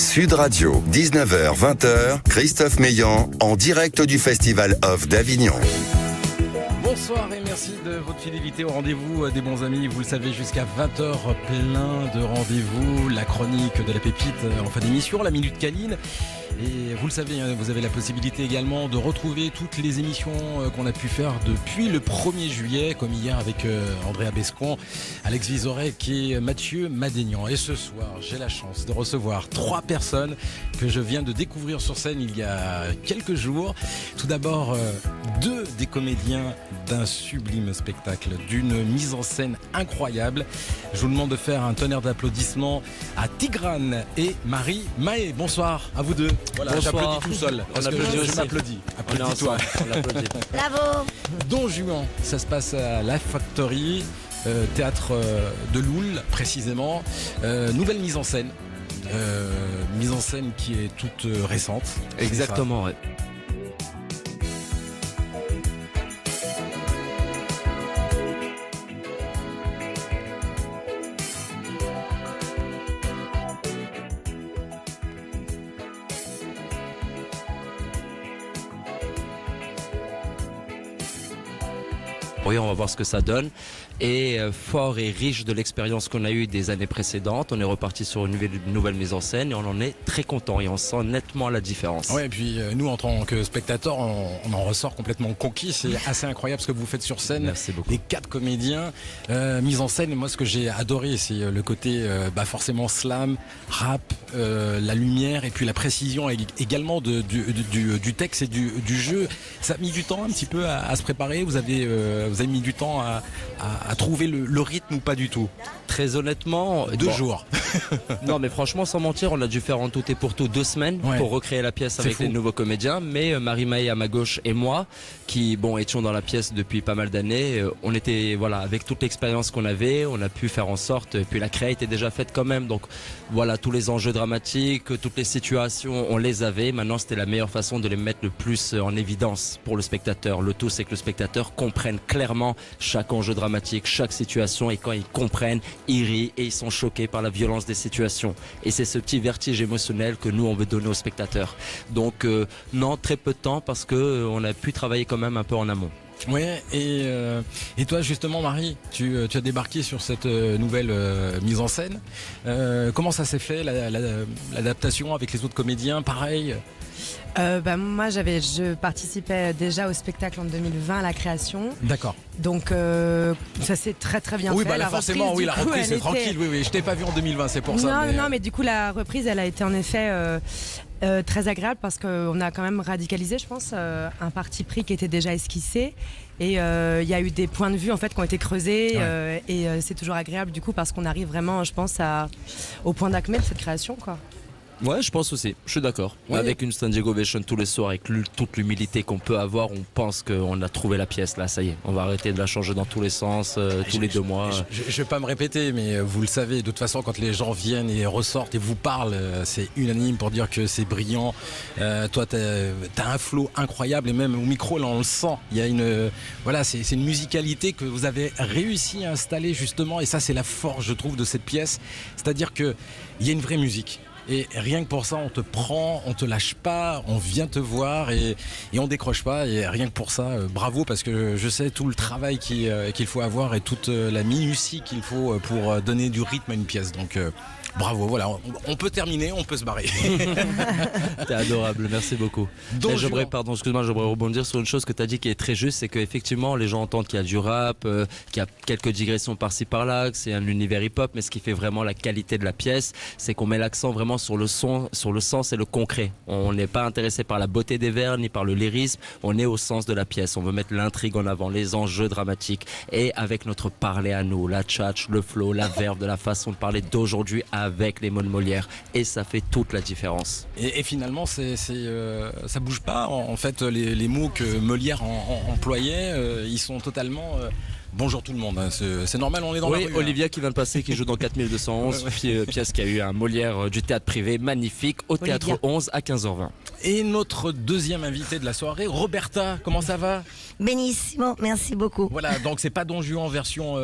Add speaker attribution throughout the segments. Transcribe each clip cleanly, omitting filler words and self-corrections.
Speaker 1: Sud Radio, 19h-20h, Christophe Meillan, en direct du Festival Off d'Avignon.
Speaker 2: Bonsoir et merci de votre fidélité au rendez-vous des bons amis. Vous le savez, jusqu'à 20h, plein de rendez-vous. La chronique de la pépite en fin d'émission, la Minute Câline. Et vous le savez, vous avez la possibilité également de retrouver toutes les émissions qu'on a pu faire depuis le 1er juillet, comme hier avec Andrea Bescon, Alex Vizorek et Mathieu Madénian. Et ce soir, j'ai la chance de recevoir 3 personnes que je viens de découvrir sur scène il y a quelques jours. Tout d'abord, 2 des comédiens d'un sublime spectacle, d'une mise en scène incroyable. Je vous demande de faire un tonnerre d'applaudissements à Tigrane et Marie Mahé. Bonsoir à vous deux. Voilà, j'applaudis tout seul. Parce que je m'applaudis. Applaudis-toi.
Speaker 3: Bravo.
Speaker 2: Don Juan, ça se passe à la Factory, théâtre de Loul précisément. Nouvelle mise en scène. Mise en scène qui est toute récente.
Speaker 4: Exactement, ouais. Oui, on va voir ce que ça donne. Et fort et riche de l'expérience qu'on a eue des années précédentes, on est reparti sur une nouvelle mise en scène et on en est très content et on sent nettement la différence.
Speaker 2: Ouais, et puis nous en tant que spectateurs, on en ressort complètement conquis. C'est assez incroyable ce que vous faites sur scène.
Speaker 4: Merci beaucoup.
Speaker 2: Les 4 comédiens, mise en scène. Et moi, ce que j'ai adoré, c'est le côté forcément slam, rap, la lumière et puis la précision également du texte et du jeu. Ça a mis du temps un petit peu à se préparer. Vous avez mis du temps à trouver le rythme ou pas du tout?
Speaker 4: Très honnêtement,
Speaker 2: 2 jours.
Speaker 4: Non mais franchement, sans mentir, on a dû faire en tout et pour tout 2 semaines pour recréer la pièce avec les nouveaux comédiens. Mais Marie Mahé à ma gauche et moi, qui étions dans la pièce depuis pas mal d'années, on était avec toute l'expérience qu'on avait, on a pu faire en sorte, puis la créa était déjà faite quand même, donc voilà, tous les enjeux dramatiques, toutes les situations, on les avait. Maintenant, c'était la meilleure façon de les mettre le plus en évidence pour le spectateur. Le tout, c'est que le spectateur comprenne clairement chaque enjeu dramatique, chaque situation, et quand ils comprennent, ils rient et ils sont choqués par la violence des situations. Et c'est ce petit vertige émotionnel que nous on veut donner aux spectateurs. Donc non, très peu de temps parce que on a pu travailler quand même un peu en amont.
Speaker 2: Ouais, et toi justement Marie, tu as débarqué sur cette nouvelle mise en scène. Comment ça s'est fait l'adaptation avec les autres comédiens, pareil?
Speaker 3: Moi je participais déjà au spectacle en 2020 à la création.
Speaker 2: D'accord.
Speaker 3: Donc ça s'est très très bien fait.
Speaker 2: Là, forcément, la reprise c'est tranquille. Oui, je t'ai pas vu en 2020, c'est pour ça.
Speaker 3: Non, mais du coup la reprise elle a été en effet très agréable parce qu'on a quand même radicalisé, je pense, un parti pris qui était déjà esquissé. Et il y a eu des points de vue en fait qui ont été creusés et c'est toujours agréable du coup parce qu'on arrive vraiment, je pense, au point d'acmé de cette création, quoi.
Speaker 4: Ouais, je pense aussi, je suis d'accord.
Speaker 2: Ouais.
Speaker 4: Avec une standing ovation tous les soirs, avec toute l'humilité qu'on peut avoir, on pense qu'on a trouvé la pièce là, ça y est. On va arrêter de la changer dans tous les sens, tous les 2 mois.
Speaker 2: Je vais pas me répéter, mais vous le savez, de toute façon, quand les gens viennent et ressortent et vous parlent, c'est unanime pour dire que c'est brillant. Toi, t'as un flow incroyable et même au micro, là, on le sent. Il y a c'est une musicalité que vous avez réussi à installer justement, et ça, c'est la force, je trouve, de cette pièce. C'est-à-dire que il y a une vraie musique. Et rien que pour ça, on te prend, on te lâche pas, on vient te voir et on décroche pas. Et rien que pour ça, bravo, parce que je sais tout le travail qu'il faut avoir et toute la minutie qu'il faut pour donner du rythme à une pièce. Donc bravo, voilà, on peut terminer, on peut se barrer.
Speaker 4: T'es adorable, merci beaucoup. J'aimerais rebondir sur une chose que tu as dit qui est très juste, c'est qu'effectivement les gens entendent qu'il y a du rap, qu'il y a quelques digressions par-ci par-là, que c'est un univers hip-hop, mais ce qui fait vraiment la qualité de la pièce, c'est qu'on met l'accent vraiment sur le son, sur le sens et le concret. On n'est pas intéressé par la beauté des vers ni par le lyrisme, on est au sens de la pièce. On veut mettre l'intrigue en avant, les enjeux dramatiques et avec notre parler à nous, la tchatch, le flow, la verve, de la façon de parler d'aujourd'hui avec les mots de Molière, et ça fait toute la différence.
Speaker 2: Et finalement, ça bouge pas. En fait, les mots que Molière employait, ils sont totalement Bonjour tout le monde, hein. C'est normal, on est dans la rue.
Speaker 4: Olivia qui vient de passer, qui joue dans 4211, pièce qui a eu un Molière du théâtre privé magnifique au Théâtre 11 à 15h20.
Speaker 2: Et notre deuxième invité de la soirée, Roberta, comment ça va?
Speaker 5: Benissimo, merci beaucoup.
Speaker 2: Voilà, donc c'est pas Don Juan en version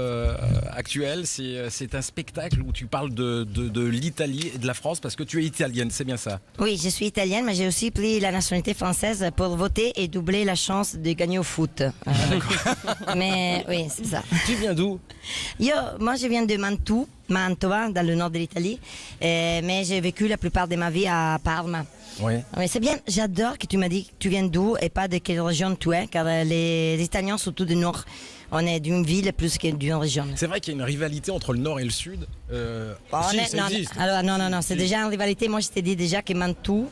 Speaker 2: actuelle, c'est un spectacle où tu parles de l'Italie et de la France parce que tu es italienne, c'est bien ça?
Speaker 5: Oui, je suis italienne, mais j'ai aussi pris la nationalité française pour voter et doubler la chance de gagner au foot. Mais oui, c'est ça.
Speaker 2: Tu viens d'où?
Speaker 5: Moi, je viens de Mantova, dans le nord de l'Italie, mais j'ai vécu la plupart de ma vie à Parme.
Speaker 2: Oui.
Speaker 5: Oui, c'est bien, j'adore que tu m'as dit que tu viens d'où et pas de quelle région tu es, car les Italiens, surtout du nord, on est d'une ville plus que d'une région.
Speaker 2: C'est vrai qu'il y a une rivalité entre le nord et le sud.
Speaker 5: Ça existe. Alors, non, c'est déjà une rivalité. Moi, je t'ai dit déjà que Mantoue,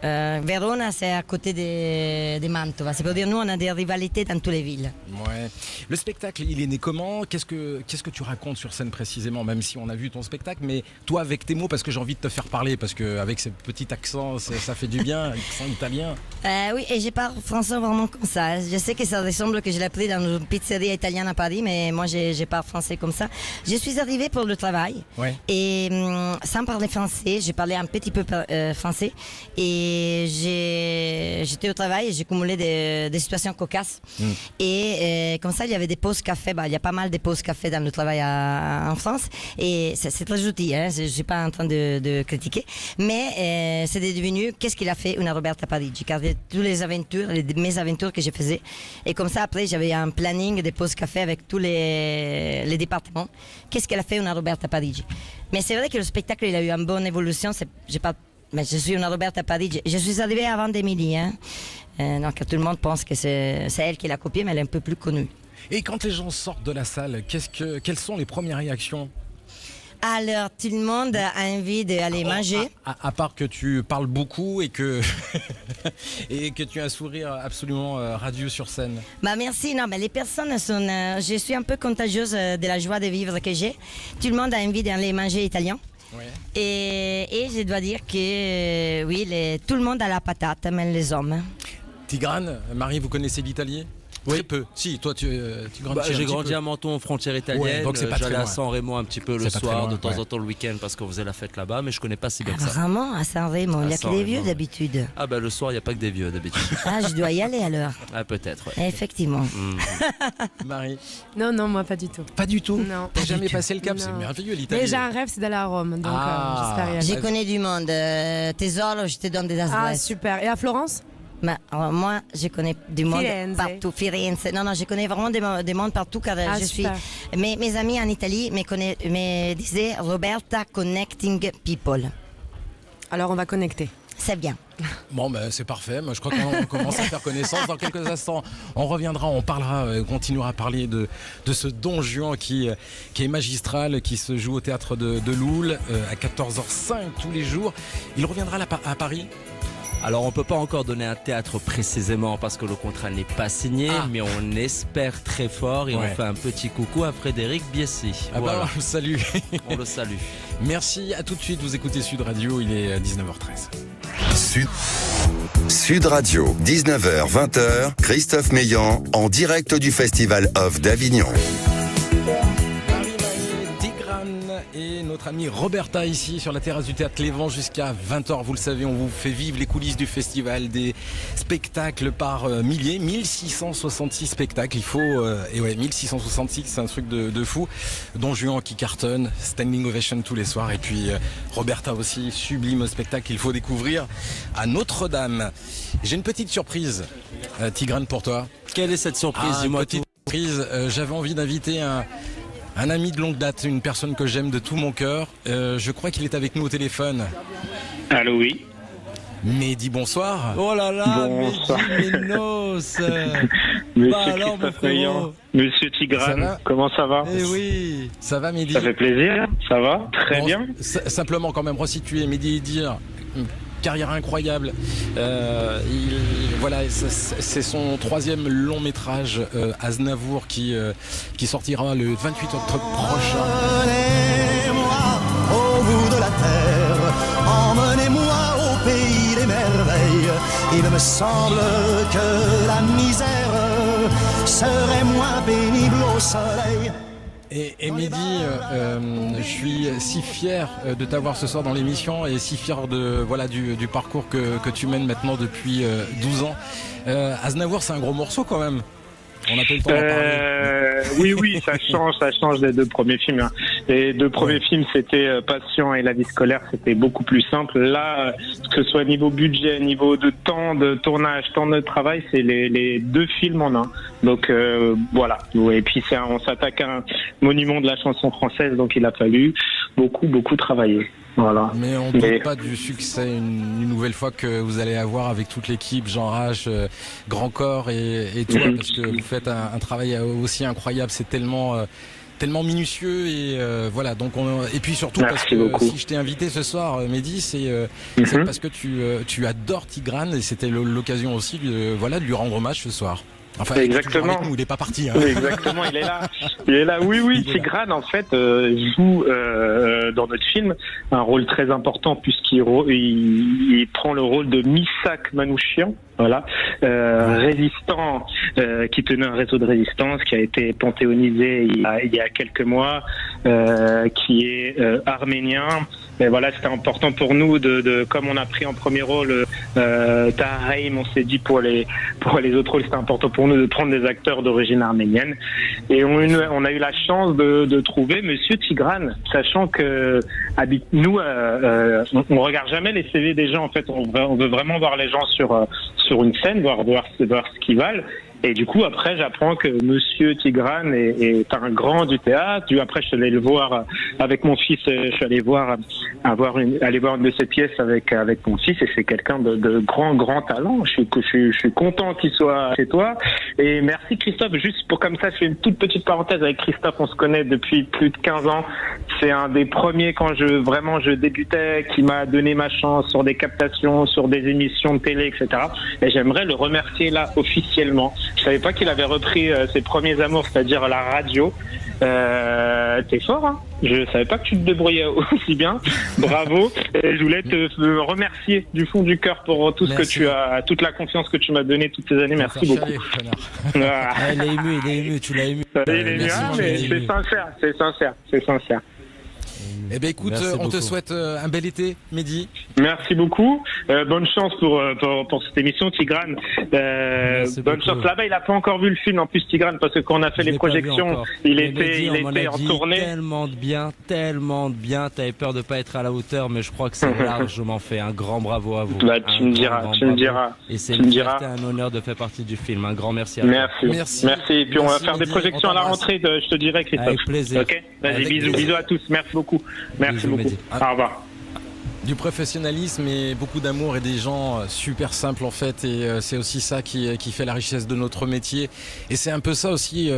Speaker 5: Verona, c'est à côté de Mantova. C'est pour dire, nous, on a des rivalités dans toutes les villes.
Speaker 2: Ouais. Le spectacle, il est né comment? Qu'est-ce que tu racontes sur scène précisément, même si on a vu ton spectacle, mais toi, avec tes mots, parce que j'ai envie de te faire parler, parce qu'avec ce petit accent, ça fait du bien, accent italien.
Speaker 5: Oui, et je parle français vraiment comme ça. Je sais que ça ressemble que je l'ai appris dans une pizzeria italienne à Paris, mais moi, je parle français comme ça. Je suis arrivée pour le travail, et sans parler français, j'ai parlé un petit peu français, et j'étais au travail et j'ai cumulé des situations cocasses. Et comme ça, il y avait des pauses café. Il y a pas mal de pauses café dans le travail en France. Et c'est très gentil, hein, je ne suis pas en train de critiquer. Mais c'est devenu, qu'est-ce qu'il a fait une Roberta Parigi? Car toutes les aventures, mes aventures que je faisais. Et comme ça, après, j'avais un planning de pauses café avec tous les départements. Qu'est-ce qu'elle a fait une Roberta Parigi? Mais c'est vrai que le spectacle, il a eu une bonne évolution. Mais je suis une Roberta Parigi. Je suis arrivée avant d'Émilie. Hein. Donc tout le monde pense que c'est elle qui l'a copié, mais elle est un peu plus connue.
Speaker 2: Et quand les gens sortent de la salle, quelles sont les premières réactions?
Speaker 5: Alors, tout le monde a envie d'aller manger.
Speaker 2: À part que tu parles beaucoup et que, et que tu as un sourire absolument radieux sur scène.
Speaker 5: Merci. Non, mais les personnes sont... je suis un peu contagieuse de la joie de vivre que j'ai. Tout le monde a envie d'aller manger italien.
Speaker 2: Ouais.
Speaker 5: Et je dois dire que oui, tout le monde a la patate, même les hommes.
Speaker 2: Tigrane, Marie, vous connaissez l'Italie? Très peu. Si, toi, tu grandis
Speaker 4: j'ai grandi à Menton, frontière italienne.
Speaker 2: Donc c'est pas
Speaker 4: j'allais
Speaker 2: très
Speaker 4: à
Speaker 2: loin.
Speaker 4: San Remo un petit peu le soir, de temps en temps le week-end, parce qu'on faisait la fête là-bas, mais je connais pas si bien que ça.
Speaker 5: Vraiment, à San Remo, il n'y a que des vieux d'habitude.
Speaker 4: Ah le soir, il n'y a pas que des vieux d'habitude.
Speaker 5: Ah, je dois y aller alors.
Speaker 4: Ah, peut-être,
Speaker 5: Effectivement.
Speaker 2: Marie?
Speaker 3: Non, moi pas du tout.
Speaker 2: Pas du tout?
Speaker 3: Non.
Speaker 2: T'as jamais passé le cap?
Speaker 3: Non.
Speaker 2: C'est merveilleux l'Italie.
Speaker 3: Mais j'ai un rêve, c'est d'aller à Rome, donc j'espère y aller.
Speaker 5: Je connais du monde. Tesoro, je te donne des adresses.
Speaker 3: Ah, super. Et à Florence?
Speaker 5: Alors moi, je connais du monde
Speaker 3: Firenze.
Speaker 5: partout. Firenze. Non, je connais vraiment des mondes partout car je suis.
Speaker 3: Super.
Speaker 5: Mes amis en Italie me disaient Roberta Connecting People.
Speaker 3: Alors on va connecter.
Speaker 5: C'est bien.
Speaker 2: Bon, c'est parfait. Moi, je crois qu'on commence à faire connaissance. Dans quelques instants, on reviendra, on parlera, on continuera à parler de ce Don Juan qui est magistral, qui se joue au théâtre de Loul à 14h05 tous les jours. Il reviendra à Paris.
Speaker 4: Alors on peut pas encore donner un théâtre précisément parce que le contrat n'est pas signé, mais on espère très fort et on fait un petit coucou à Frédéric Biessy.
Speaker 2: Voilà. On le salue.
Speaker 4: On le salue.
Speaker 2: Merci, à tout de suite. Vous écoutez Sud Radio, il est 19h13.
Speaker 1: Sud Radio, 19h, 20h, Christophe Meillan, en direct du Festival Off d'Avignon.
Speaker 2: Et notre amie Roberta ici sur la terrasse du Théâtre Lévent jusqu'à 20h. Vous le savez, on vous fait vivre les coulisses du festival, des spectacles par milliers, 1666 spectacles. Il faut, 1666, c'est un truc de fou. Don Juan qui cartonne, standing ovation tous les soirs. Et puis Roberta aussi, sublime spectacle qu'il faut découvrir à Notre-Dame. J'ai une petite surprise, Tigrane, pour toi.
Speaker 4: Quelle est cette surprise? Dis-moi tout.
Speaker 2: Surprise, j'avais envie d'inviter un ami de longue date, une personne que j'aime de tout mon cœur. Je crois qu'il est avec nous au téléphone.
Speaker 6: Allô, oui.
Speaker 2: Mehdi, bonsoir.
Speaker 4: Oh là là,
Speaker 6: bonsoir.
Speaker 4: Mehdi Ménos.
Speaker 6: Monsieur Christophe Meillan, Monsieur Tigrane, comment ça va?
Speaker 2: Eh oui, ça va Mehdi?
Speaker 6: Ça fait plaisir, ça va, très bien.
Speaker 2: Simplement quand même resituer Mehdi et dire... Carrière incroyable. C'est son 3e long métrage Aznavour qui sortira le 28 octobre prochain.
Speaker 7: Emmenez-moi au bout de la terre, emmenez-moi au pays des merveilles. Il me semble que la misère serait moins pénible au soleil.
Speaker 2: Et Mehdi, je suis si fier de t'avoir ce soir dans l'émission et si fier du parcours que tu mènes maintenant depuis 12 ans. Aznavour, c'est un gros morceau quand même. On n'a pas eu le temps d'en parler.
Speaker 6: Oui, ça change des deux premiers films. Hein. Les deux premiers films, c'était Patient et La vie scolaire, c'était beaucoup plus simple. Là, que ce soit niveau budget, niveau de temps de tournage, temps de travail, c'est les deux films en un. Donc voilà. Et puis on s'attaque à un monument de la chanson française, donc il a fallu beaucoup travailler. Voilà.
Speaker 2: Mais on ne doute pas du succès une nouvelle fois que vous allez avoir avec toute l'équipe, Jean Rage, Grand Corps et toi, parce que vous faites un travail aussi incroyable. C'est tellement minutieux et voilà. Donc et puis surtout
Speaker 6: Merci
Speaker 2: parce que
Speaker 6: beaucoup.
Speaker 2: si je t'ai invité ce soir, Mehdi, c'est parce que tu adores Tigrane et c'était l'occasion aussi de lui rendre hommage ce soir. Enfin,
Speaker 6: exactement.
Speaker 2: Il n'est pas parti. Hein.
Speaker 6: Oui, exactement, il est là. Oui, Tigrane en fait joue dans notre film un rôle très important puisqu'il prend le rôle de Missak Manouchian, voilà, résistant qui tenait un réseau de résistance qui a été panthéonisé il y a quelques mois, qui est arménien. Mais voilà, c'était important pour nous comme on a pris en premier rôle Tahar Rahim, on s'est dit pour les autres rôles, c'était important pour nous de prendre des acteurs d'origine arménienne. Et on a eu la chance de trouver Monsieur Tigrane, sachant que nous, on regarde jamais les CV des gens. En fait, on veut vraiment voir les gens sur une scène, voir ce qu'ils valent. Et du coup, après, j'apprends que Monsieur Tigrane est un grand du théâtre. Après, je suis allé le voir avec mon fils. Je suis allé aller voir une de ses pièces avec mon fils. Et c'est quelqu'un de grand talent. Je suis content qu'il soit chez toi. Et merci Christophe. Juste comme ça, je fais une toute petite parenthèse avec Christophe. On se connaît depuis plus de 15 ans. C'est un des premiers quand je débutais, qui m'a donné ma chance sur des captations, sur des émissions de télé, etc. Et j'aimerais le remercier là officiellement. Je savais pas qu'il avait repris ses premiers amours, c'est-à-dire la radio. T'es fort, hein. Je savais pas que tu te débrouillais aussi bien. Bravo. Et je voulais te remercier du fond du cœur pour tout ce que tu as, toute la confiance que tu m'as donnée toutes ces années. Merci beaucoup.
Speaker 4: Il est ému, tu l'as ému.
Speaker 6: Il est ému, mais c'est sincère.
Speaker 2: Eh bien écoute, on te souhaite un bel été, Mehdi.
Speaker 6: Merci beaucoup. Bonne chance pour cette émission, Tigrane. Bonne chance. Là-bas, il n'a pas encore vu le film, en plus, Tigrane, parce que quand on a fait les projections, il était en tournée.
Speaker 4: Tellement de bien. T'avais peur de pas être à la hauteur, mais je crois que c'est largement fait. Un grand bravo à vous.
Speaker 6: Bah, tu me diras.
Speaker 4: Et c'est une fierté, un honneur de faire partie du film. Un grand merci à toi.
Speaker 6: Merci. Et puis on va faire des projections à la rentrée, je te dirai, Christophe.
Speaker 4: Avec plaisir.
Speaker 6: Ok. Vas-y, bisous à tous. Merci beaucoup. Merci beaucoup. Au revoir.
Speaker 2: Du professionnalisme et beaucoup d'amour et des gens super simples en fait, et c'est aussi ça qui fait la richesse de notre métier, et c'est un peu ça aussi,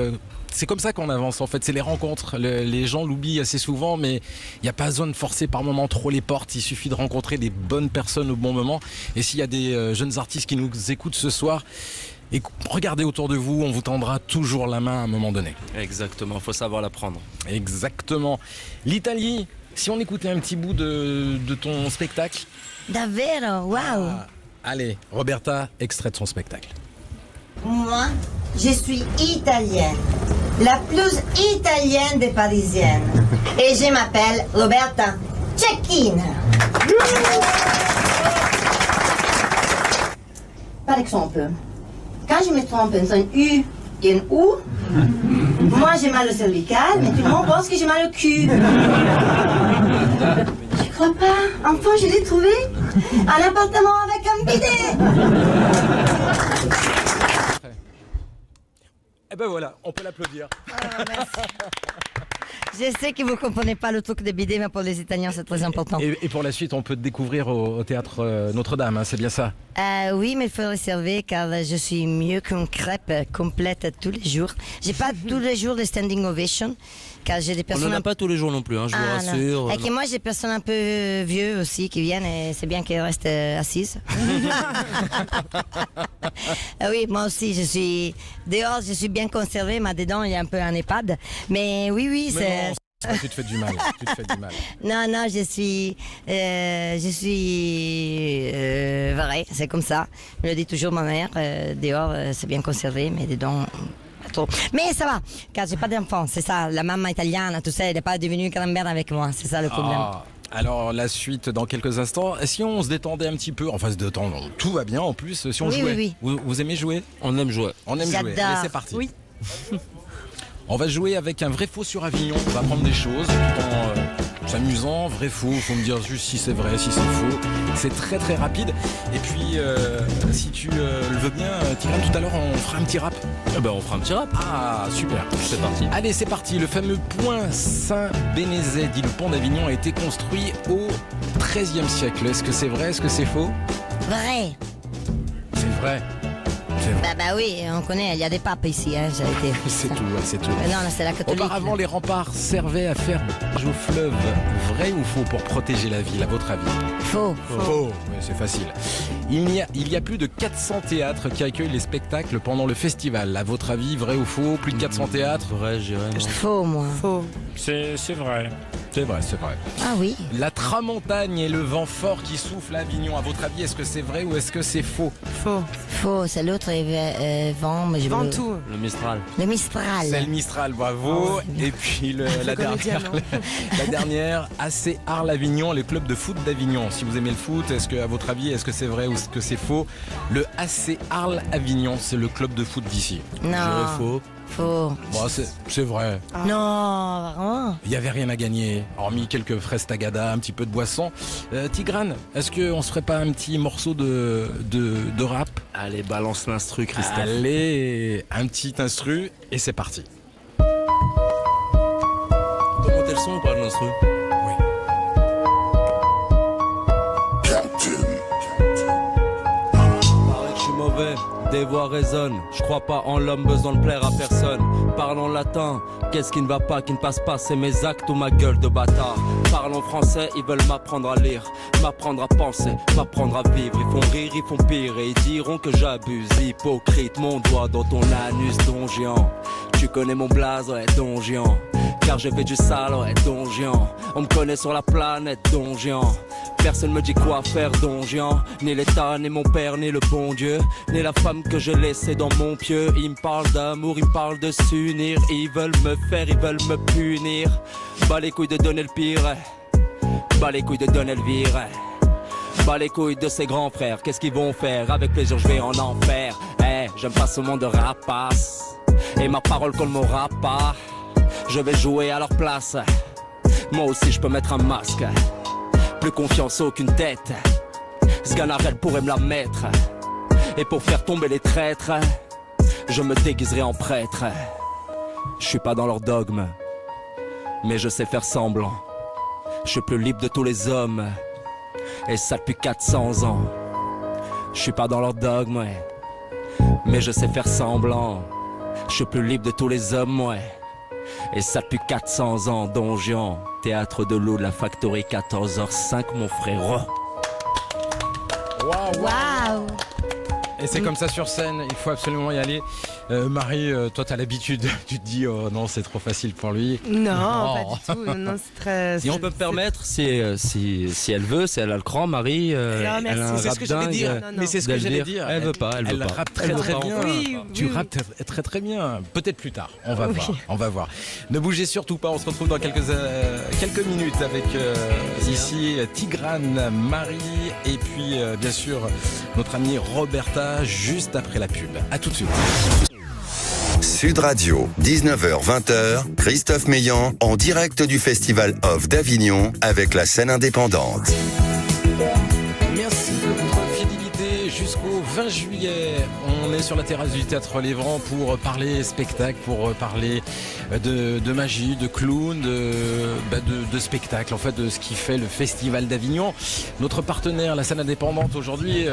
Speaker 2: c'est comme ça qu'on avance en fait, c'est les rencontres. Les gens l'oublient assez souvent, mais il n'y a pas besoin de forcer par moment trop les portes, il suffit de rencontrer les bonnes personnes au bon moment. Et s'il y a des jeunes artistes qui nous écoutent ce soir, et regardez autour de vous, on vous tendra toujours la main à un moment donné.
Speaker 4: Exactement, il faut savoir la prendre.
Speaker 2: Exactement. L'Italie, si on écoutait un petit bout de ton spectacle.
Speaker 5: Davvero, waouh.
Speaker 2: Allez, Roberta, extrait de son spectacle.
Speaker 5: Moi, je suis italienne, la plus italienne des Parisiennes. Et je m'appelle Roberta Cecchina. Par exemple, quand je me trompe entre un U et un OU, moi j'ai mal au cervical, mais tout le monde pense que j'ai mal au cul. Tu crois pas? Enfin, je l'ai trouvé. Un appartement avec un bidet.
Speaker 2: Eh ben voilà, on peut l'applaudir.
Speaker 5: Je sais que vous ne comprenez pas le truc de bidet, mais pour les Italiens, c'est très important.
Speaker 2: Et pour la suite, on peut te découvrir au théâtre Notre-Dame, hein, c'est bien ça?
Speaker 5: Oui, mais il faut réserver car je suis mieux qu'une crêpe complète tous les jours. J'ai pas tous les jours de standing ovation car j'ai des personnes.
Speaker 4: On n'en a pas tous les jours non plus, hein, je vous rassure.
Speaker 5: Et que moi, j'ai des personnes un peu vieux aussi qui viennent et c'est bien qu'elles restent assises. Oui, moi aussi, je suis dehors, je suis bien conservée, mais dedans, il y a un peu un EHPAD. Mais oui, c'est.
Speaker 2: Ah, tu te fais du mal.
Speaker 5: Non, je suis vrai, c'est comme ça. Je le dis toujours ma mère. Dehors, c'est bien conservé, mais dedans, pas trop. Mais ça va, car j'ai pas d'enfant. C'est ça, la maman italienne, tout ça, elle n'est pas devenue grand-mère avec moi. C'est ça le problème.
Speaker 2: Alors la suite dans quelques instants. Si on se détendait un petit peu, enfin se détendre, tout va bien en plus. Si on jouait,
Speaker 5: oui.
Speaker 2: Vous aimez jouer?
Speaker 4: On aime jouer.
Speaker 2: Allez, c'est parti.
Speaker 3: Oui.
Speaker 2: On va jouer avec un vrai faux sur Avignon. On va apprendre des choses tout en s'amusant. Vrai faux, faut me dire juste si c'est vrai, si c'est faux. C'est très très rapide. Et puis si tu le veux bien, Tigran, tout à l'heure on fera un petit rap.
Speaker 4: On fera un petit rap.
Speaker 2: Ah super.
Speaker 4: C'est parti.
Speaker 2: Allez, c'est parti. Le fameux pont Saint-Bénézet, dit le pont d'Avignon, a été construit au XIIIe siècle. Est-ce que c'est vrai? Est-ce que c'est faux?
Speaker 5: Vrai.
Speaker 2: C'est vrai.
Speaker 5: Bah oui, on connaît, il y a des papes ici, hein, j'ai été.
Speaker 2: C'est tout, c'est tout.
Speaker 5: Non, c'est la catholique.
Speaker 2: Auparavant, les remparts servaient à faire barrage au fleuve. Vrai ou faux pour protéger la ville, à votre avis?
Speaker 5: Faux.
Speaker 2: Faux, oui, c'est facile. Il y a plus de 400 théâtres qui accueillent les spectacles pendant le festival. À votre avis, vrai ou faux? Plus de 400 théâtres?
Speaker 4: Vrai, j'irais.
Speaker 5: Faux, moi.
Speaker 3: Faux.
Speaker 6: C'est vrai.
Speaker 2: C'est vrai.
Speaker 5: Ah oui.
Speaker 2: La tramontagne et le vent fort qui souffle à Avignon, à votre avis, est-ce que c'est vrai ou est-ce que c'est faux?
Speaker 5: Faux, c'est l'autre vent, mais je veux...
Speaker 3: Ventoux.
Speaker 4: Le Mistral.
Speaker 5: Le Mistral.
Speaker 2: C'est le Mistral, bravo. Et puis la dernière, AC Arles-Avignon, le club de foot d'Avignon. Si vous aimez le foot, est-ce que, à votre avis, est-ce que c'est vrai ou est-ce que c'est faux? Le AC Arles-Avignon, c'est le club de foot d'ici.
Speaker 5: Non.
Speaker 2: Faux.
Speaker 5: Faux.
Speaker 2: Bon, c'est vrai.
Speaker 5: Non, vraiment.
Speaker 2: Il n'y avait rien à gagner, hormis quelques fraises tagada, un petit peu de boisson. Tigran, est-ce qu'on se ferait pas un petit morceau de rap?
Speaker 4: Allez, balance l'instru, Christophe.
Speaker 2: Allez, un petit instru, et c'est parti.
Speaker 4: On peut monter le son ou pas de l'instru?
Speaker 2: Oui.
Speaker 4: Paraît que je suis mauvais, des voix résonnent. Je crois pas en l'homme, besoin de plaire à personne. Parlons latin, qu'est-ce qui ne va pas, qui ne passe pas? C'est mes actes ou ma gueule de bâtard. Parlons français, ils veulent m'apprendre à lire, m'apprendre à penser, m'apprendre à vivre. Ils font rire, ils font pire et ils diront que j'abuse. Hypocrite, mon doigt dans ton anus, don géant. Tu connais mon blaze, ouais, don géant. Car j'ai fait du sale, ouais, don géant. On me connaît sur la planète, don géant. Personne me dit quoi faire, don géant. Ni l'État, ni mon père, ni le bon Dieu, ni la femme que j'ai laissée dans mon pieu. Ils me parlent d'amour, ils me parlent de s'unir. Ils veulent me faire, ils veulent me punir. Bas les couilles de donner le pire, bas les couilles de donner le vire. Bas les couilles de ses grands frères, qu'est-ce qu'ils vont faire? Avec plaisir je vais en enfer. J'aime pas ce monde de rapace, et ma parole colle mon rap pas. Je vais jouer à leur place. Moi aussi je peux mettre un masque. Plus confiance, aucune tête. Sganarelle pourrait me la mettre. Et pour faire tomber les traîtres, je me déguiserai en prêtre. Je suis pas dans leur dogme, mais je sais faire semblant. Je suis plus libre de tous les hommes, et ça depuis 400 ans. Je suis pas dans leur dogme, ouais, mais je sais faire semblant. Je suis plus libre de tous les hommes, ouais, et ça depuis 400 ans. Donjon, théâtre de l'eau de la Factory, 14h05, mon frère.
Speaker 5: Waouh.
Speaker 2: Et c'est comme ça sur scène, il faut absolument y aller. Marie, toi t'as l'habitude, tu te dis oh non c'est trop facile pour lui.
Speaker 3: Non, pas du tout. Non, c'est très.
Speaker 4: Si on peut me permettre, si elle veut, si elle a le cran, Marie, elle a un
Speaker 2: c'est
Speaker 4: rap
Speaker 2: ce que j'allais dire.
Speaker 3: Non.
Speaker 2: Mais c'est ce que j'allais dire.
Speaker 4: Elle veut pas,
Speaker 2: elle rappe très très bien.
Speaker 3: Oui,
Speaker 2: tu
Speaker 3: oui.
Speaker 2: rappes très très bien. Peut-être plus tard. On va voir. On va voir. Ne bougez surtout pas. On se retrouve dans quelques minutes avec ici Tigran, Marie et puis bien sûr notre amie Roberta juste après la pub. À tout de suite.
Speaker 1: Sud Radio, 19h-20h, Christophe Meillan en direct du Festival Off d'Avignon avec la scène indépendante.
Speaker 2: Merci de votre fidélité jusqu'au 20 juillet. On est sur la terrasse du Théâtre Lévran pour parler spectacle, pour parler de magie, de clown, de spectacle, en fait de ce qui fait le Festival d'Avignon. Notre partenaire, la scène indépendante aujourd'hui,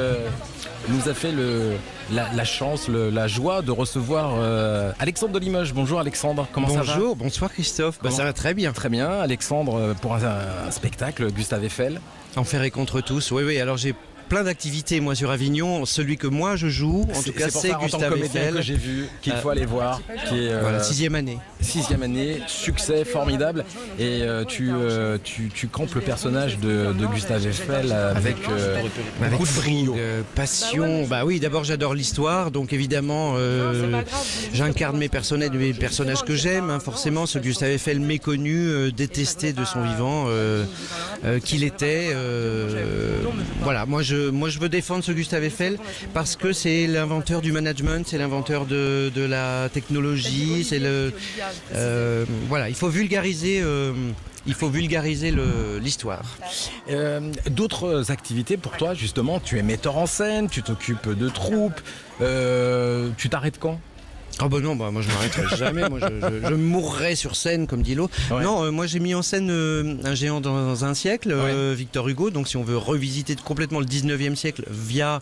Speaker 2: nous a fait la chance, la joie de recevoir Alexandre de Limoges. Bonjour Alexandre, comment ça va?
Speaker 8: Bonjour, bonsoir Christophe, ça va très bien.
Speaker 2: Très bien, Alexandre, pour un spectacle, Gustave Eiffel.
Speaker 8: Enfer et contre tous, oui, alors j'ai plein d'activités moi sur Avignon. Celui que moi je joue, en tout cas, c'est Gustave Eiffel.
Speaker 2: Que j'ai vu, qu'il faut aller voir, qui est
Speaker 8: voilà, 6e année.
Speaker 2: 6e année, succès formidable. Et tu campes le personnage de Gustave Eiffel avec beaucoup de brio,
Speaker 8: passion. Bah oui, d'abord j'adore l'histoire, donc évidemment j'incarne mes personnages que j'aime. Hein, forcément, ce Gustave Eiffel méconnu, détesté de son vivant, qu'il était. Voilà, moi je veux défendre ce Gustave Eiffel parce que c'est l'inventeur du management, c'est l'inventeur de la technologie, c'est voilà, il faut vulgariser l'histoire.
Speaker 2: D'autres activités pour toi, justement, tu es metteur en scène, tu t'occupes de troupes, tu t'arrêtes quand ?
Speaker 8: Ah bah non, bah moi je m'arrêterai jamais, moi je mourrai sur scène comme dit l'autre. Ouais. Non, moi j'ai mis en scène un géant dans un siècle, Victor Hugo, donc si on veut revisiter complètement le 19e siècle via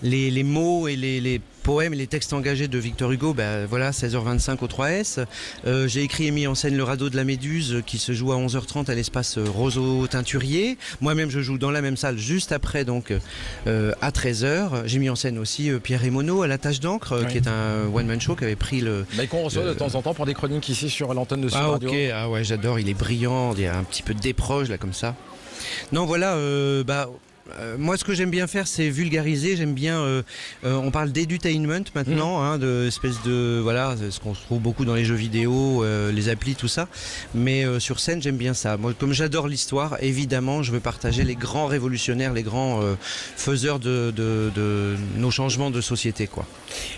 Speaker 8: les mots et les poèmes et les textes engagés de Victor Hugo, ben voilà, 16h25 au 3S. J'ai écrit et mis en scène Le Radeau de la Méduse qui se joue à 11h30 à l'espace Roseau-Teinturier. Moi-même je joue dans la même salle juste après, donc à 13h. J'ai mis en scène aussi Pierre Emono à La Tâche d'encre, qui est un one-man show qui avait pris le...
Speaker 2: Mais qu'on reçoit de temps en temps pour des chroniques ici sur l'antenne de Sud Radio.
Speaker 8: Ok, ah ouais, j'adore, il est brillant, il y a un petit peu d'éproge là comme ça. Non voilà, moi, ce que j'aime bien faire, c'est vulgariser. J'aime bien. On parle d'edutainment maintenant, hein, de espèce de voilà, ce qu'on trouve beaucoup dans les jeux vidéo, les applis, tout ça. Mais sur scène, j'aime bien ça. Moi, comme j'adore l'histoire, évidemment, je veux partager les grands révolutionnaires, les grands faiseurs de nos changements de société, quoi.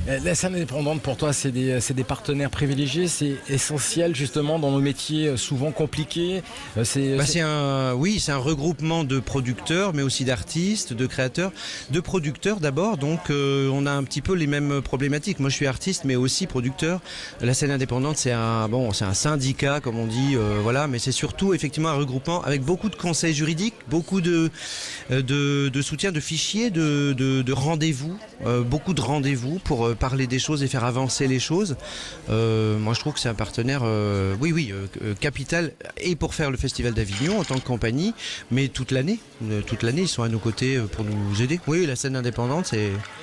Speaker 2: La scène indépendante, pour toi, c'est des partenaires privilégiés. C'est essentiel justement dans nos métiers souvent compliqués.
Speaker 8: C'est un regroupement de producteurs, mais aussi d'artistes, de créateurs, de producteurs d'abord, donc on a un petit peu les mêmes problématiques. Moi je suis artiste mais aussi producteur. La scène indépendante c'est un syndicat comme on dit, voilà, mais c'est surtout effectivement un regroupement avec beaucoup de conseils juridiques, beaucoup de soutien, de fichiers, de rendez-vous, beaucoup de rendez-vous pour parler des choses et faire avancer les choses. Moi je trouve que c'est un partenaire capital, et pour faire le Festival d'Avignon en tant que compagnie, mais toute l'année ils sont à nos côtés pour nous aider. Oui, la scène indépendante,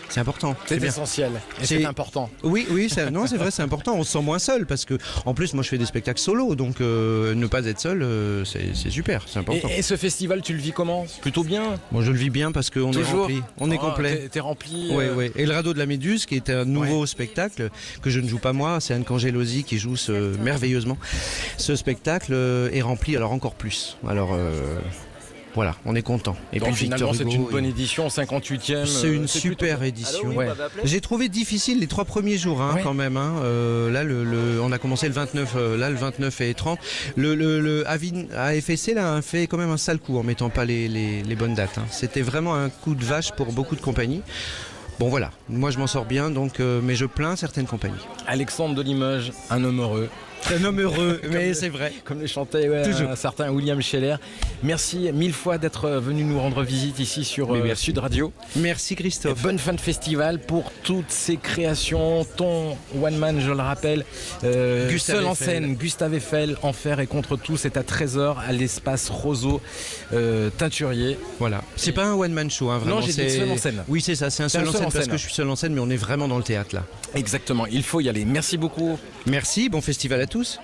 Speaker 8: c'est important.
Speaker 2: C'est essentiel et c'est important.
Speaker 8: Oui, c'est vrai, c'est important. On se sent moins seul parce que, en plus, moi je fais des spectacles solo, donc ne pas être seul, c'est super, c'est important.
Speaker 2: Et ce festival, tu le vis comment ? Plutôt bien ?
Speaker 8: Moi je le vis bien parce qu'on est rempli. On est complet.
Speaker 2: T'es rempli.
Speaker 8: Oui. Et le Radeau de la Méduse, qui est un nouveau spectacle que je ne joue pas moi, c'est Anne Cangelosi qui joue merveilleusement. Ce spectacle est rempli, alors encore plus. Alors. Voilà, on est content.
Speaker 2: Et donc puis finalement c'est une bonne édition, 58e.
Speaker 8: C'est une super édition. Ouais. J'ai trouvé difficile les 3 premiers jours quand même. Hein. Là, on a commencé le 29, le 29 et 30. Le AFSC là, a fait quand même un sale coup en mettant pas les bonnes dates. Hein. C'était vraiment un coup de vache pour beaucoup de compagnies. Bon voilà, moi je m'en sors bien, donc, mais je plains certaines compagnies.
Speaker 2: Alexandre de Limoges, un homme heureux.
Speaker 8: Un homme heureux, mais c'est vrai.
Speaker 2: Comme le chantait un certain William Scheller. Merci 1000 fois d'être venu nous rendre visite ici sur Sud Radio.
Speaker 8: Merci Christophe.
Speaker 2: Et bonne fin de festival pour toutes ces créations. Ton one man, je le rappelle, seul en scène, Gustave Eiffel, Enfer et contre tout. C'est à 13h à l'espace Roseau Teinturier.
Speaker 8: Voilà. C'est pas un one man show, hein, vraiment.
Speaker 2: Non, j'ai dit seul en scène.
Speaker 8: Oui, c'est ça, c'est un seul en scène parce que je suis seul en scène, mais on est vraiment dans le théâtre là.
Speaker 2: Exactement, il faut y aller. Merci beaucoup.
Speaker 8: Merci, bon festival à tous.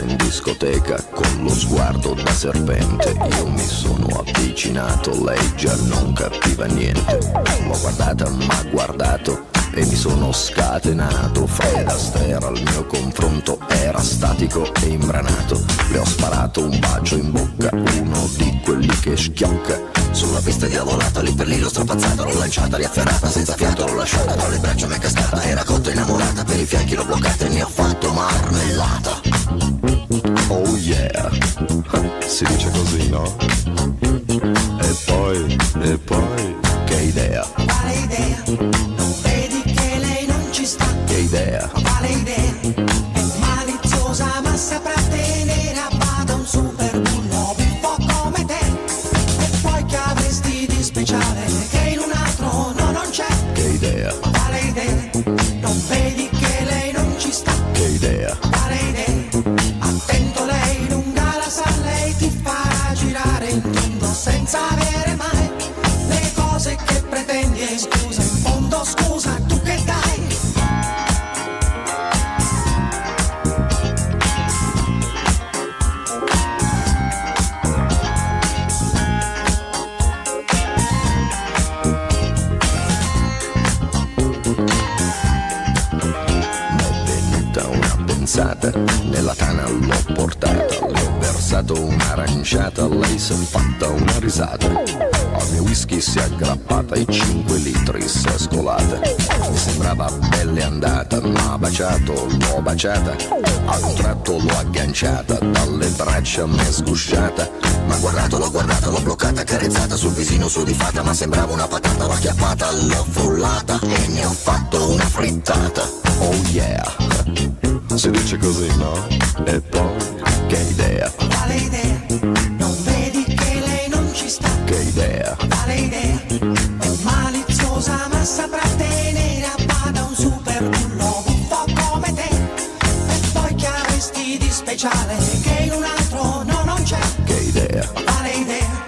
Speaker 9: In discoteca con lo sguardo da serpente, io mi sono avvicinato, lei già non capiva niente. L'ho guardata, m'ha guardato e mi sono scatenato. Fred Astaire al mio confronto era statico e imbranato. Le ho sparato un bacio in bocca, uno di quelli che schiocca. Sulla pista diavolata, lì per lì l'ho strappazzata, l'ho lanciata, riafferrata, senza fiato l'ho lasciata, tra le braccia m'è cascata, era cotta innamorata, per i fianchi l'ho bloccata e ne ho fatto marmellata. Oh yeah, si dice così, no? E poi, che idea? Quale idea? Non vedi che lei non ci sta? Che idea? Quale idea? È maliziosa ma saprà tenere a bada un super bullo. dato un'aranciata, lei si è fatta una risata. Al mio whisky si è aggrappata e 5 litri si è scolata. Mi sembrava bella andata, ma baciato, l'ho baciata. Ad un tratto l'ho agganciata, dalle braccia mi è sgusciata. Ma l'ho guardata, l'ho bloccata, carezzata sul visino su di fatta. Ma sembrava una patata, l'ho acchiappata, l'ho frullata e ne ho fatto una frittata. Oh yeah, si dice così, no? E poi, che idea?
Speaker 7: Quale idea? Non vedi che lei non ci sta?
Speaker 9: Che idea?
Speaker 7: Quale idea? È maliziosa ma saprà tenere a bada un super bullo buffo come te. E poi che avresti di speciale che in un altro no, non c'è?
Speaker 9: Che idea?
Speaker 7: Quale idea?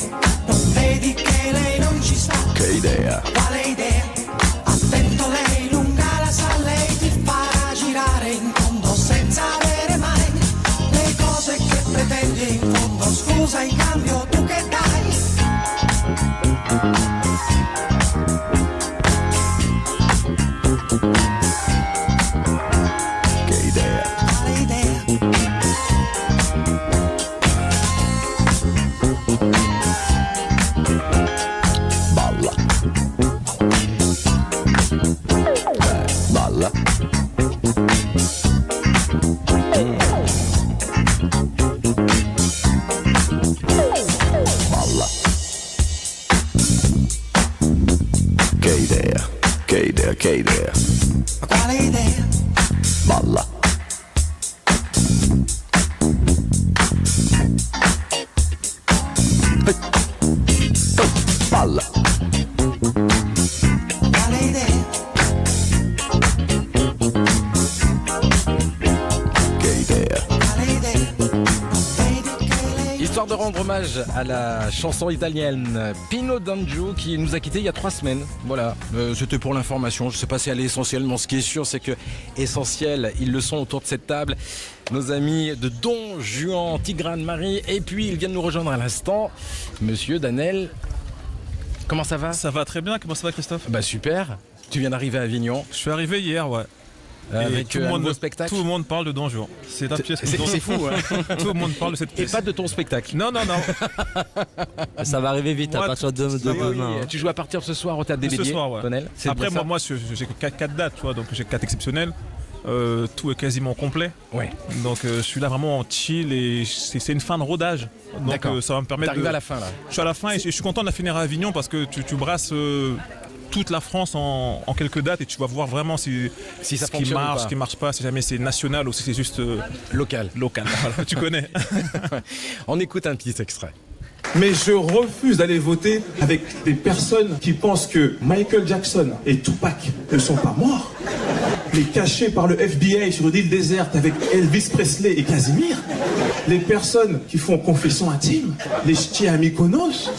Speaker 7: Non vedi che lei non ci sta?
Speaker 9: Che idea?
Speaker 7: Quale idea? Attento, lei lunga la sa, lei ti farà girare in fondo senza avere mai le cose che pretendi in fondo. Scusa, in cambio tu che dai?
Speaker 9: Che idea?
Speaker 7: Quale idea?
Speaker 9: Balla. Balla. Balla. Che idea? Che idea? Che idea?
Speaker 7: Ma quale idea?
Speaker 9: Balla. Balla.
Speaker 7: Quale idea?
Speaker 9: Che idea?
Speaker 7: Quale idea? Non vedi che lei...
Speaker 2: Histoire de rendre hommage à la chanson italienne Pino D'Angio qui nous a quittés il y a 3 semaines. Voilà, c'était pour l'information. Je ne sais pas si elle est essentiellement. Ce qui est sûr, c'est que essentiel, ils le sont autour de cette table. Nos amis de Don Juan, Tigrane, Marie, et puis ils viennent nous rejoindre à l'instant. Monsieur Danel, comment ça va?
Speaker 10: Ça va très bien, comment ça va Christophe?
Speaker 2: Bah super, tu viens d'arriver à Avignon.
Speaker 10: Je suis arrivé hier, ouais.
Speaker 2: Avec un nouveau spectacle.
Speaker 10: Tout le monde parle de Don Juan. C'est la pièce.
Speaker 2: C'est fou, hein.
Speaker 10: Tout le monde parle de cette pièce.
Speaker 2: Et pas de ton spectacle.
Speaker 10: Non, non, non.
Speaker 4: Ça va arriver vite à partir de demain.
Speaker 2: Tu joues à partir de ce soir au Théâtre des Béliers.
Speaker 10: Ce soir, ouais.
Speaker 2: Tonel,
Speaker 10: après, moi j'ai 4 dates, tu vois, donc j'ai 4 exceptionnels. Tout est quasiment complet.
Speaker 2: Ouais.
Speaker 10: Donc je suis là vraiment en chill et c'est une fin de rodage. Donc ça va me permettre.
Speaker 2: T'arrives à la fin là.
Speaker 10: Je suis à la fin et je suis content de la finir à Avignon parce que tu brasses toute la France en quelques dates et tu vas voir vraiment si
Speaker 2: ça
Speaker 10: ce qui marche,
Speaker 2: ce
Speaker 10: qui marche pas, si jamais c'est national ou si c'est juste
Speaker 2: local.
Speaker 10: Voilà, tu connais.
Speaker 2: On écoute un petit extrait.
Speaker 11: Mais je refuse d'aller voter avec des personnes qui pensent que Michael Jackson et Tupac ne sont pas morts, mais cachés par le FBI sur une île déserte avec Elvis Presley et Casimir. Les personnes qui font confession intime, les ch'tis à Mykonos,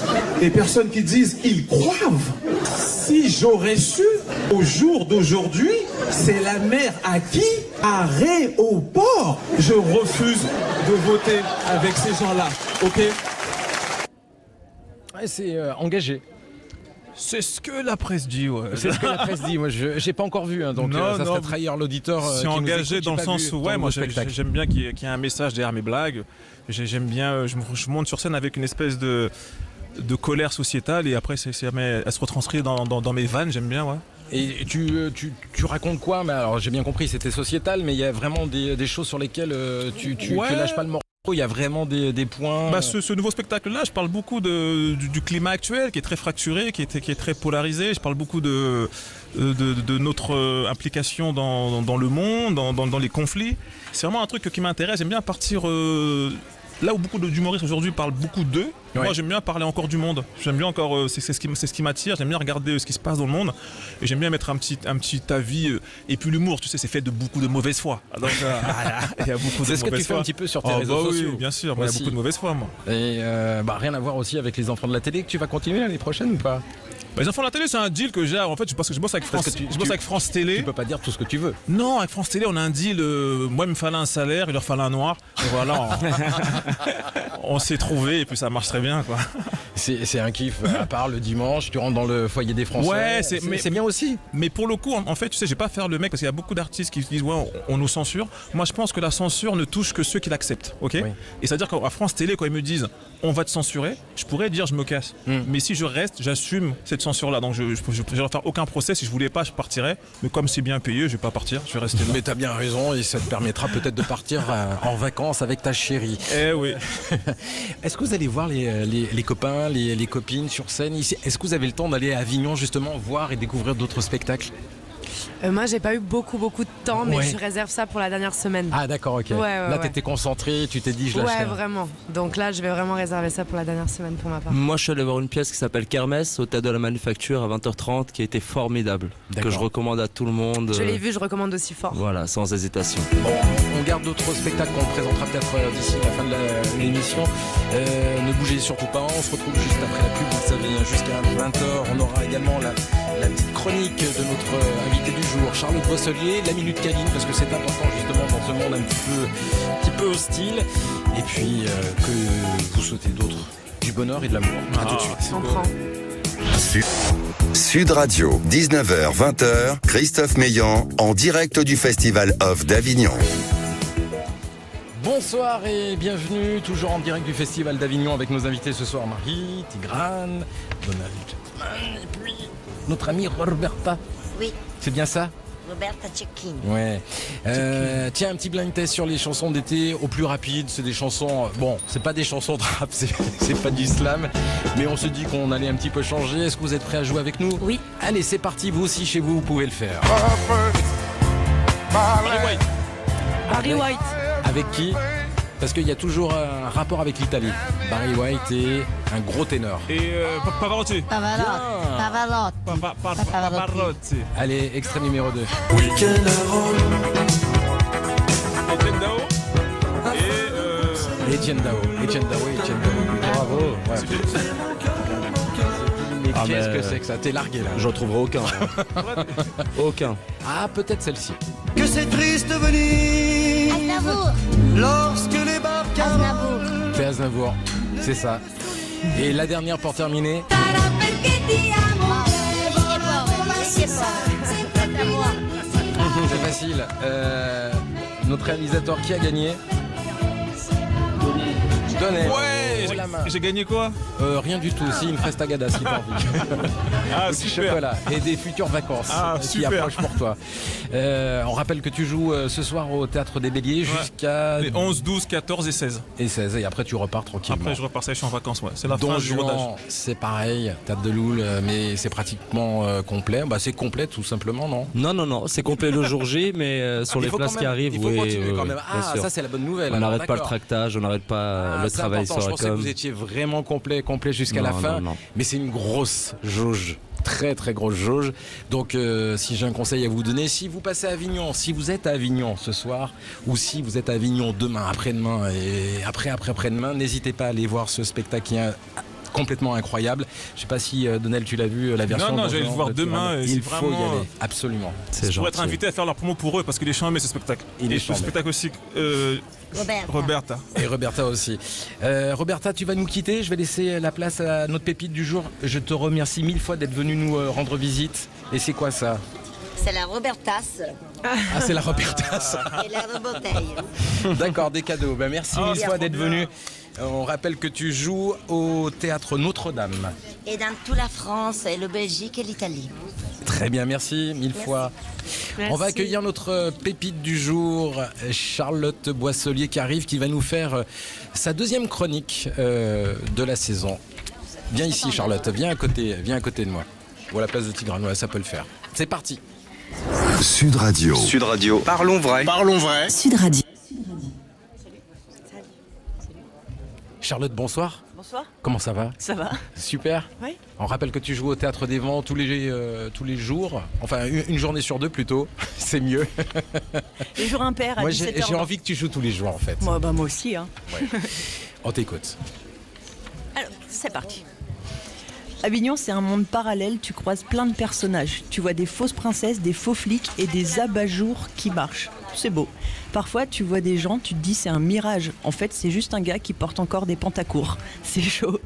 Speaker 11: les personnes qui disent ils croivent. Si j'aurais su, au jour d'aujourd'hui, c'est la mère à qui arrêt au port. Je refuse de voter avec ces gens-là, ok?
Speaker 2: C'est engagé.
Speaker 10: C'est ce que la presse dit, ouais.
Speaker 2: C'est ce que la presse dit. Moi, j'ai pas encore vu, hein, donc ça serait trahir l'auditeur.
Speaker 10: C'est engagé dans le sens où, ouais, moi j'aime bien qu'il y ait un message derrière mes blagues. J'aime bien, je monte sur scène avec une espèce de colère sociétale et après elle se retranscrit dans mes vannes, j'aime bien, ouais.
Speaker 2: Et tu racontes quoi? Mais alors j'ai bien compris, c'était sociétal, mais il y a vraiment des choses sur lesquelles tu lâches pas le morceau. Il y a vraiment des points.
Speaker 10: Bah, ce nouveau spectacle-là, je parle beaucoup du climat actuel qui est très fracturé, qui est très polarisé. Je parle beaucoup de notre implication dans le monde, dans les conflits. C'est vraiment un truc qui m'intéresse. J'aime bien partir là où beaucoup d'humoristes aujourd'hui parlent beaucoup d'eux. Ouais. Moi, j'aime bien parler encore du monde. J'aime bien encore, c'est ce qui m'attire. J'aime bien regarder ce qui se passe dans le monde. Et j'aime bien mettre un petit avis. Et puis l'humour, tu sais, c'est fait de beaucoup de mauvaise foi. Donc, il y a beaucoup de mauvaise foi.
Speaker 2: C'est ce que tu fais un petit peu sur tes réseaux sociaux.
Speaker 10: Oui, bien sûr. Il y a beaucoup de mauvaise foi, moi.
Speaker 2: Et rien à voir aussi avec les enfants de la télé que tu vas continuer l'année prochaine ou pas?
Speaker 10: Les enfants de la télé, c'est un deal que j'ai. En fait, parce que je bosse avec France Télé.
Speaker 2: Tu peux pas dire tout ce que tu veux.
Speaker 10: Non, avec France Télé, on a un deal. Moi, il me fallait un salaire, il leur fallait un noir. Et voilà, on s'est trouvé et puis ça marche très bien, quoi.
Speaker 2: C'est un kiff, à part le dimanche, tu rentres dans le foyer des Français.
Speaker 10: Ouais,
Speaker 2: c'est bien aussi.
Speaker 10: Mais pour le coup, en fait, tu sais, je vais pas faire le mec parce qu'il y a beaucoup d'artistes qui se disent ouais, on nous censure. Moi, je pense que la censure ne touche que ceux qui l'acceptent, ok ? Oui. Et c'est-à-dire qu'à France Télé, quand ils me disent on va te censurer, je pourrais dire je me casse. Mais si je reste, j'assume cette censure-là. Donc je vais faire aucun procès. Si je voulais pas, je partirais. Mais comme c'est bien payé, je vais pas partir. Je vais rester là.
Speaker 2: Mais t'as bien raison et ça te permettra peut-être de partir en vacances avec ta chérie.
Speaker 10: Eh oui.
Speaker 2: Est-ce que vous allez voir les copains, les copines sur scène ici ? Est-ce que vous avez le temps d'aller à Avignon justement voir et découvrir d'autres spectacles ?
Speaker 3: Moi, j'ai pas eu beaucoup de temps, mais je réserve ça pour la dernière semaine.
Speaker 2: Ah d'accord, ok. Là, t'étais concentré, tu t'es dit je lâche rien.
Speaker 3: Ouais, vraiment. Donc là, je vais vraiment réserver ça pour la dernière semaine pour ma part.
Speaker 4: Moi, je suis allé voir une pièce qui s'appelle Kermesse au Théâtre de la Manufacture à 20h30 qui a été formidable, que je recommande à tout le monde.
Speaker 3: Je l'ai vu, je recommande aussi fort.
Speaker 4: Voilà, sans hésitation.
Speaker 2: Bon, on garde d'autres spectacles qu'on présentera peut-être d'ici la fin de l'émission. Ne bougez surtout pas, on se retrouve juste après la pub, vous savez, jusqu'à 20h. On aura également la petite chronique de notre invité du jour, Charlotte Boisselier, la Minute Câline, parce que c'est important justement dans ce monde un petit peu hostile. Et puis que vous souhaitez d'autres du bonheur et de l'amour. À tout de suite.
Speaker 3: On prend.
Speaker 1: Sud Radio, 19h-20h, Christophe Meillan, en direct du Festival Off d'Avignon.
Speaker 2: Bonsoir et bienvenue, toujours en direct du Festival d'Avignon avec nos invités ce soir, Marie, Tigrane, Donald, et puis notre amie Roberta.
Speaker 5: Oui.
Speaker 2: C'est bien ça ?
Speaker 5: Roberta Cecchini.
Speaker 2: Ouais. Tiens, un petit blind test sur les chansons d'été au plus rapide. C'est des chansons. Bon, c'est pas des chansons de rap, c'est pas du slam. Mais on se dit qu'on allait un petit peu changer. Est-ce que vous êtes prêts à jouer avec nous ?
Speaker 3: Oui.
Speaker 2: Allez, c'est parti. Vous aussi, chez vous, vous pouvez le faire.
Speaker 3: Barry White.
Speaker 2: Avec qui ? Parce qu'il y a toujours un rapport avec l'Italie. Barry White est un gros ténor.
Speaker 10: Et Pavarotti.
Speaker 5: Pavarotti.
Speaker 2: Allez, extrait numéro 2.
Speaker 10: Etienne Dao.
Speaker 2: Etienne Dao. Bravo. Ouais. Mais qu'est-ce que c'est que ça ? T'es largué là.
Speaker 4: J'en trouverai aucun. Aucun.
Speaker 2: Ah, peut-être celle-ci.
Speaker 7: Que c'est triste venir lorsque les barques
Speaker 2: C'est Aznavour, c'est ça. Et la dernière pour terminer. C'est facile. Notre réalisateur qui a gagné ? Donné.
Speaker 10: Ouais, j'ai gagné quoi ?
Speaker 2: Rien du tout, si une frestagada si t'as envie.
Speaker 10: Ah,
Speaker 2: du
Speaker 10: super.
Speaker 2: chocolat et des futures vacances qui approchent pour toi. On rappelle que tu joues ce soir au Théâtre des Béliers jusqu'à...
Speaker 10: Les 11, 12, 14 et 16.
Speaker 2: Et 16, et après tu repars tranquillement.
Speaker 10: Après je repars, je suis en vacances, ouais. C'est la fin
Speaker 2: Don
Speaker 10: du rodage.
Speaker 2: Juan, c'est pareil, Théâtre de Loul, mais c'est pratiquement complet. Bah, c'est complet tout simplement, non ?
Speaker 4: Non, c'est complet le jour J, mais sur les places qui arrivent,
Speaker 2: il faut continuer quand même. Ah, ça c'est la bonne nouvelle.
Speaker 4: On n'arrête pas le tractage, on n'arrête pas le travail sur la com.
Speaker 2: Je pensais que vous étiez vraiment complet jusqu'à la fin, mais c'est une grosse jauge. Très très grosse jauge. Donc si j'ai un conseil à vous donner, si vous passez à Avignon, si vous êtes à Avignon ce soir, ou si vous êtes à Avignon demain, après-demain et après-demain, n'hésitez pas à aller voir ce spectacle qui est complètement incroyable. Je sais pas si Donald tu l'as vu la version.
Speaker 10: Non, je vais le voir demain.
Speaker 2: Il faut y aller, absolument.
Speaker 10: C'est pour être invité à faire leur promo pour eux parce qu'il est charmé ce spectacle.
Speaker 2: Il est
Speaker 10: ce spectacle aussi. Roberta.
Speaker 2: Et Roberta aussi. Roberta, tu vas nous quitter. Je vais laisser la place à notre pépite du jour. Je te remercie 1000 fois d'être venue nous rendre visite. Et c'est quoi ça ?
Speaker 5: C'est la Robertas.
Speaker 2: Ah, c'est la Robertas.
Speaker 5: Et la bouteille.
Speaker 2: D'accord, des cadeaux. Ben, merci 1000 fois d'être venu. On rappelle que tu joues au Théâtre Notre-Dame.
Speaker 5: Et dans toute la France, et le Belgique et l'Italie.
Speaker 2: Très bien, merci 1000 fois.
Speaker 3: Merci.
Speaker 2: On va accueillir notre pépite du jour, Charlotte Boisselier, qui arrive, qui va nous faire sa deuxième chronique de la saison. Viens ici, Charlotte, viens à côté de moi. Ou à la place de Tigrane, ouais, ça peut le faire. C'est parti.
Speaker 1: Sud Radio.
Speaker 12: Parlons vrai.
Speaker 13: Sud Radio.
Speaker 2: Charlotte, bonsoir.
Speaker 13: Bonsoir.
Speaker 2: Comment ça va ?
Speaker 13: Ça va.
Speaker 2: Super.
Speaker 13: Oui.
Speaker 2: On rappelle que tu joues au Théâtre des Vents tous les jours. Enfin, une journée sur deux plutôt. C'est mieux.
Speaker 13: Les jours impairs à 17h.
Speaker 2: Moi, j'ai envie que tu joues tous les jours en fait.
Speaker 13: Moi aussi. Hein.
Speaker 2: Ouais. On t'écoute.
Speaker 13: Alors, c'est parti. Avignon, c'est un monde parallèle, tu croises plein de personnages. Tu vois des fausses princesses, des faux flics et des abat-jours qui marchent. C'est beau. Parfois, tu vois des gens, tu te dis c'est un mirage. En fait, c'est juste un gars qui porte encore des pantacours. C'est chaud.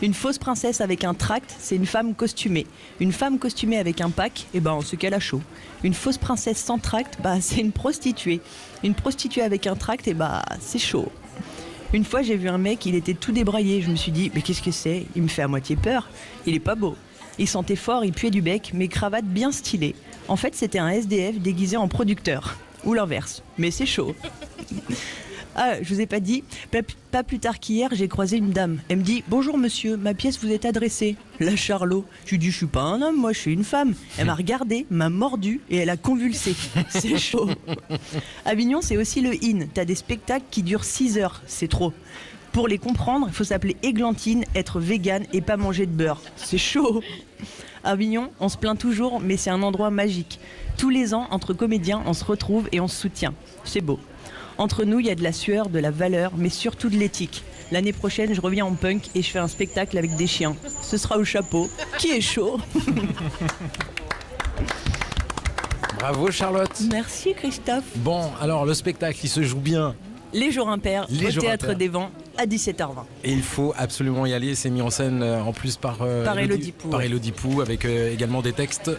Speaker 13: Une fausse princesse avec un tract, c'est une femme costumée. Une femme costumée avec un pack, c'est qu'elle a chaud. Une fausse princesse sans tract, c'est une prostituée. Une prostituée avec un tract, c'est chaud. Une fois, j'ai vu un mec, il était tout débraillé. Je me suis dit, mais qu'est-ce que c'est? Il me fait à moitié peur. Il est pas beau. Il sentait fort, il puait du bec, mais cravate bien stylée. En fait, c'était un SDF déguisé en producteur. Ou l'inverse. Mais c'est chaud. Ah, je vous ai pas dit, pas plus tard qu'hier, j'ai croisé une dame. Elle me dit « Bonjour monsieur, ma pièce vous est adressée. » La Charlot. Je lui dis « Je suis pas un homme, moi je suis une femme. » Elle m'a regardé, m'a mordu et elle a convulsé. C'est chaud. Avignon, c'est aussi le in. T'as des spectacles qui durent 6 heures. C'est trop. Pour les comprendre, il faut s'appeler Églantine, être végane et pas manger de beurre. C'est chaud. Avignon, on se plaint toujours, mais c'est un endroit magique. Tous les ans, entre comédiens, on se retrouve et on se soutient. C'est beau. Entre nous, il y a de la sueur, de la valeur, mais surtout de l'éthique. L'année prochaine, je reviens en punk et je fais un spectacle avec des chiens. Ce sera au chapeau. Qui est chaud?
Speaker 2: Bravo Charlotte.
Speaker 13: Merci Christophe.
Speaker 2: Bon, alors le spectacle, il se joue bien.
Speaker 13: Les Jours Impairs, au Théâtre des Vents, à 17h20.
Speaker 2: Et il faut absolument y aller, c'est mis en scène en plus par
Speaker 13: Élodie Pou.
Speaker 2: Par Élodie Pou, avec également des textes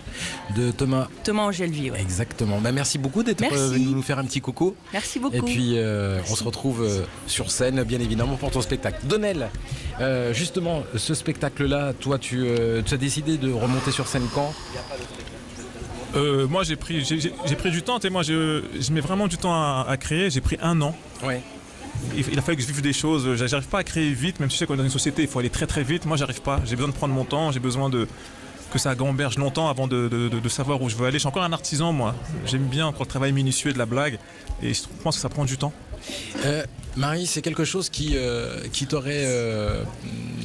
Speaker 2: de Thomas
Speaker 13: Angelvi. Ouais.
Speaker 2: Exactement. Merci beaucoup d'être venu nous faire un petit coucou.
Speaker 13: Merci beaucoup.
Speaker 2: Et puis on se retrouve sur scène, bien évidemment, pour ton spectacle. Donnel, justement, ce spectacle-là, toi, tu as décidé de remonter sur scène quand ?
Speaker 10: Moi j'ai pris du temps, moi je mets vraiment du temps à créer, j'ai pris 1 an.
Speaker 2: Ouais.
Speaker 10: Il a fallu que je vive des choses, j'arrive pas à créer vite, même si je sais qu'on est dans une société, il faut aller très très vite, moi j'arrive pas, j'ai besoin de prendre mon temps, j'ai besoin que ça gamberge longtemps avant de savoir où je veux aller. Je suis encore un artisan moi, j'aime bien encore le travail minutieux de la blague et je pense que ça prend du temps.
Speaker 2: Marie, c'est quelque chose qui t'aurait,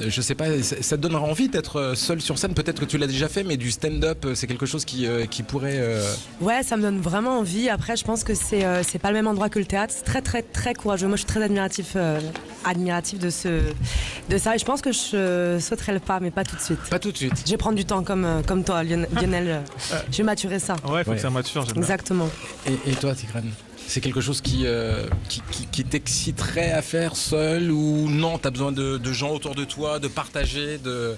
Speaker 2: je sais pas, ça te donnera envie d'être seule sur scène. Peut-être que tu l'as déjà fait, mais du stand-up, c'est quelque chose qui pourrait.
Speaker 3: Ouais, ça me donne vraiment envie. Après, je pense que c'est pas le même endroit que le théâtre. C'est très très très courageux. Moi, je suis très admiratif de ça. Et je pense que je sauterai le pas, mais pas tout de suite.
Speaker 2: Pas tout de suite.
Speaker 3: Je vais prendre du temps comme toi, Lionel. Je vais maturer ça.
Speaker 10: Ouais, faut que ça mature.
Speaker 3: Exactement.
Speaker 2: Et toi, Tigrane ? C'est quelque chose qui t'exciterait à faire seul ou non? T'as besoin de gens autour de toi, de partager, de...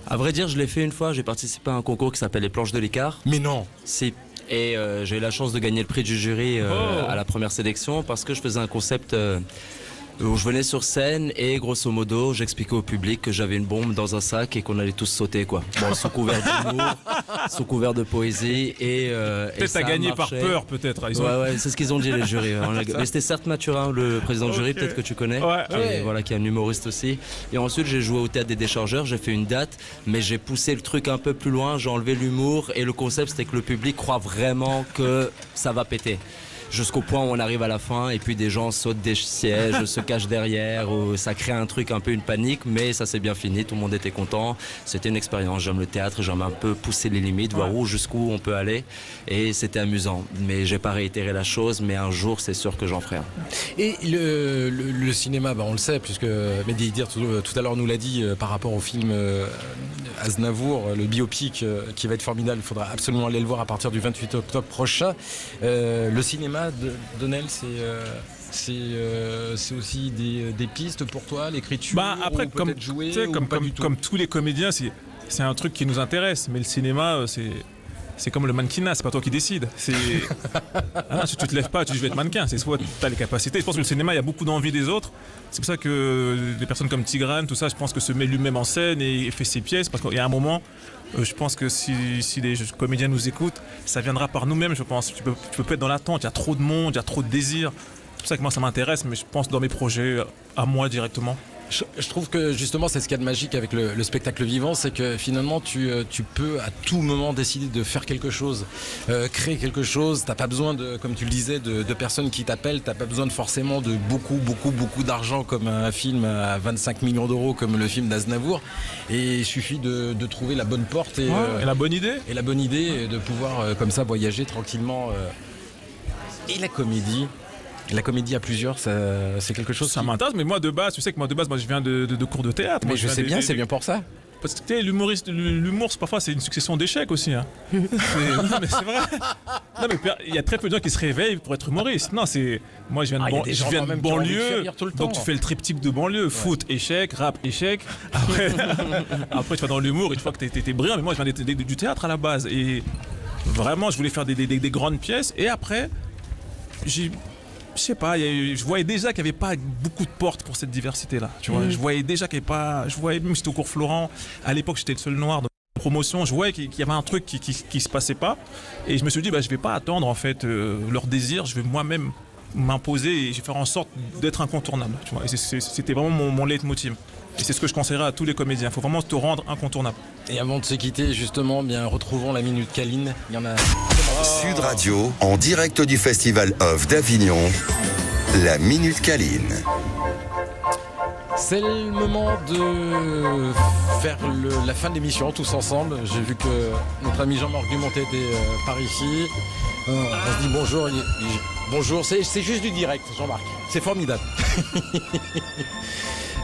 Speaker 4: À vrai dire, je l'ai fait une fois, j'ai participé à un concours qui s'appelle les planches de l'écart.
Speaker 2: Mais non.
Speaker 4: Si. Et j'ai eu la chance de gagner le prix du jury à la première sélection parce que je faisais un concept où je venais sur scène et grosso modo j'expliquais au public que j'avais une bombe dans un sac et qu'on allait tous sauter quoi. Bon, sous couvert d'humour, sous couvert de poésie et
Speaker 10: peut-être t'as gagné par peur peut-être.
Speaker 4: Ouais, c'est ce qu'ils ont dit les jurys. Mais c'était certes Mathurin, le président du jury, peut-être que tu connais, voilà, qui est un humoriste aussi. Et ensuite j'ai joué au théâtre des Déchargeurs, j'ai fait une date, mais j'ai poussé le truc un peu plus loin, j'ai enlevé l'humour et le concept c'était que le public croit vraiment que ça va péter. Jusqu'au point où on arrive à la fin et puis des gens sautent des sièges, se cachent derrière, ça crée un truc, un peu une panique, mais ça s'est bien fini, tout le monde était content. C'était une expérience, j'aime le théâtre, j'aime un peu pousser les limites, voir jusqu'où on peut aller et c'était amusant. Mais j'ai pas réitéré la chose, mais un jour c'est sûr que j'en ferai un.
Speaker 2: Et le cinéma, on le sait, puisque Mehdi Idir tout à l'heure nous l'a dit par rapport au film Aznavour, le biopic qui va être formidable, il faudra absolument aller le voir à partir du 28 octobre prochain. Le cinéma, Donnel, c'est aussi des pistes pour toi, l'écriture,
Speaker 10: après, comme
Speaker 2: jouer,
Speaker 10: comme tous les comédiens, c'est un truc qui nous intéresse, mais le cinéma, c'est comme le mannequinat, c'est pas toi qui décides. Si tu te lèves pas, tu dis je vais être mannequin, c'est soit tu as les capacités. Je pense que le cinéma, il y a beaucoup d'envie des autres. C'est pour ça que des personnes comme Tigrane, tout ça, je pense que se met lui-même en scène et fait ses pièces, parce qu'il y a un moment, je pense que si les comédiens nous écoutent, ça viendra par nous-mêmes, je pense. Tu peux pas être dans l'attente, il y a trop de monde, il y a trop de désirs. C'est pour ça que moi ça m'intéresse, mais je pense dans mes projets à moi directement.
Speaker 2: Je trouve que justement c'est ce qu'il y a de magique avec le spectacle vivant, c'est que finalement tu peux à tout moment décider de faire quelque chose, créer quelque chose. T'as pas besoin comme tu le disais, de personnes qui t'appellent. T'as pas besoin forcément de beaucoup d'argent comme un film à 25 millions d'euros comme le film d'Aznavour. Et il suffit de trouver la bonne porte et
Speaker 10: la bonne idée.
Speaker 2: Et la bonne idée et de pouvoir comme ça voyager tranquillement. Et la comédie. La comédie à plusieurs, c'est quelque chose.
Speaker 10: Ça m'intéresse, mais moi de base, tu sais que moi je viens de cours de théâtre.
Speaker 2: Mais je sais bien, c'est bien pour ça.
Speaker 10: Parce que l'humour, parfois, c'est une succession d'échecs aussi. Hein. Non, mais c'est vrai. Non, mais il y a très peu de gens qui se réveillent pour être humoriste. Non, moi, je viens de banlieue. Donc, tu fais le triptyque de banlieue. Foot, échec, rap, échec. Après, tu vas dans l'humour, une fois que t'es brillant. Mais moi, je viens du théâtre à la base. Et vraiment, je voulais faire des grandes pièces. Et après, je sais pas, je voyais déjà qu'il n'y avait pas beaucoup de portes pour cette diversité-là. Tu vois, je voyais déjà qu'il n'y avait pas. Je voyais, même si c'était au cours Florent, à l'époque, j'étais le seul noir de la promotion. Je voyais qu'il y avait un truc qui se passait pas. Et je me suis dit, je vais pas attendre en fait leur désir. Je vais moi-même m'imposer et je vais faire en sorte d'être incontournable. Tu vois, et c'était vraiment mon leitmotiv. Et c'est ce que je conseillerais à tous les comédiens. Il faut vraiment te rendre incontournable.
Speaker 2: Et avant de se quitter, justement, retrouvons la Minute Câline. Il y en a.
Speaker 1: Sud Radio, en direct du Festival of d'Avignon, la Minute Câline.
Speaker 2: C'est le moment de faire la fin de l'émission tous ensemble. J'ai vu que notre ami Jean-Marc Dumontet était par ici. On se dit bonjour. Bonjour, c'est juste du direct, Jean-Marc. C'est formidable.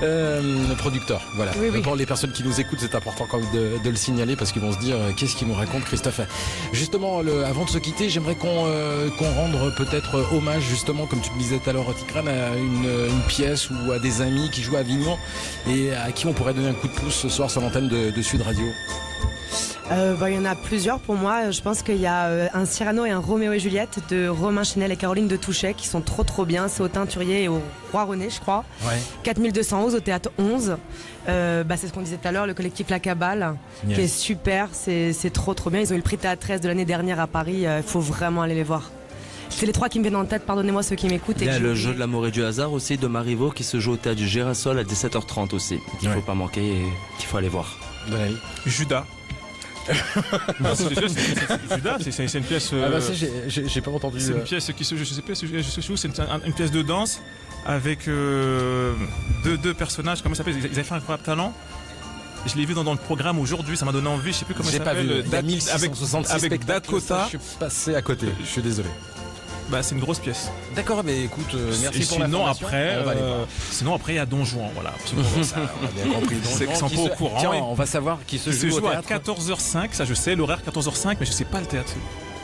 Speaker 2: Le producteur, voilà. Oui. Pour les personnes qui nous écoutent, c'est important quand même de le signaler parce qu'ils vont se dire qu'est-ce qu'il nous raconte Christophe. Justement, avant de se quitter, j'aimerais qu'on rende peut-être hommage, justement, comme tu le disais tout à l'heure, Tikran, à une pièce ou à des amis qui jouent à Avignon et à qui on pourrait donner un coup de pouce ce soir sur l'antenne de Sud Radio.
Speaker 3: Il y en a plusieurs pour moi. Je pense qu'il y a un Cyrano et un Roméo et Juliette de Romain Chenel et Caroline de Touchet qui sont trop bien. C'est au Teinturier et au Roi René, je crois. Ouais. 4211 au Théâtre 11. C'est ce qu'on disait tout à l'heure, le collectif La Cabale, qui est super. C'est trop bien. Ils ont eu le prix Théâtre 13 de l'année dernière à Paris. Il faut vraiment aller les voir. C'est les trois qui me viennent en tête, pardonnez-moi ceux qui m'écoutent.
Speaker 4: Il y a le jeu de l'amour et du hasard aussi de Marivaux qui se joue au Théâtre du Gérasol à 17h30 aussi. Qu'il ne faut pas manquer et qu'il faut aller voir.
Speaker 10: Judas. Judas, c'est une pièce.
Speaker 2: J'ai pas entendu.
Speaker 10: C'est une pièce qui se joue, je sais pas, c'est une pièce de danse avec deux personnages. Comment ça s'appelle? Ils avaient fait un incroyable talent. Je l'ai vu dans le programme aujourd'hui, ça m'a donné envie. Je sais plus comment ça s'appelle. Avec Dakota.
Speaker 2: Je suis passé à côté. Je suis désolé.
Speaker 10: C'est une grosse pièce.
Speaker 2: D'accord, mais écoute, merci pour l'information.
Speaker 10: Sinon après il y a Don Juan, voilà.
Speaker 2: Ça, on a bien compris.
Speaker 10: C'est qu'ils sont pas au courant.
Speaker 2: Tiens, on va savoir qui se joue au théâtre.
Speaker 10: À 14h05, ça je sais, l'horaire 14h05, mais je sais pas le théâtre.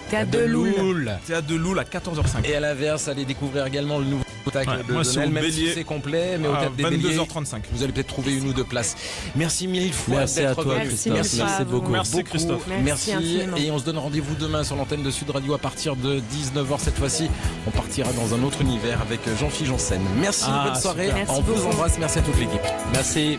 Speaker 3: Théâtre de Loul.
Speaker 10: Théâtre de Loul à 14h05.
Speaker 2: Et à l'inverse, allez découvrir également le nouveau spectacle de Donnel, même si c'est complet, mais au Théâtre des Béliers.
Speaker 10: 22h35.
Speaker 2: Vous allez peut-être trouver une ou deux places. Merci mille fois.
Speaker 4: Merci à toi, Christophe.
Speaker 3: Merci
Speaker 4: beaucoup.
Speaker 10: Merci Christophe.
Speaker 3: Merci
Speaker 2: et on se donne rendez-vous demain sur l'antenne de Sud Radio à partir de 19h cette fois-ci. On partira dans un autre univers avec Jean-Philippe Janssen. Merci, bonne soirée. On vous embrasse. Merci à toute l'équipe.
Speaker 4: Merci.